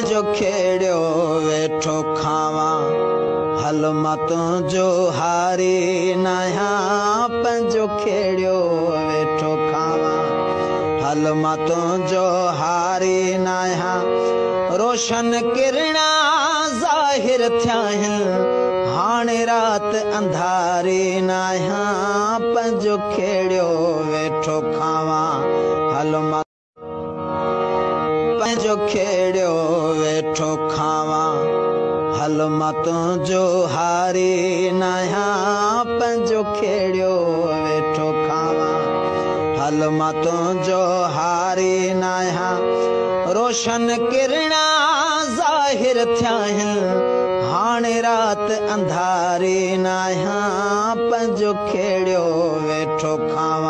जो खेड़ियो वेठो खावा हल मतों जो हारी नया पंजो खेड़ियो वेठो खावा हल मतों जो हारी नया रोशन किरणा ज़ाहिर थियाहिन हाणे रात अंधारी नया पंजो खेड़ियो वेठो खावा हल पंजो खेड़ियो वेठो खावा हल मतों जो हारी नया पंजो खेड़ियो वेठो खावा हल मतों जो हारी नया रोशन किरणा ज़ाहिर थियाहिन हाणे रात अंधारी नया पंजो खेड़ियो वेठो खावा।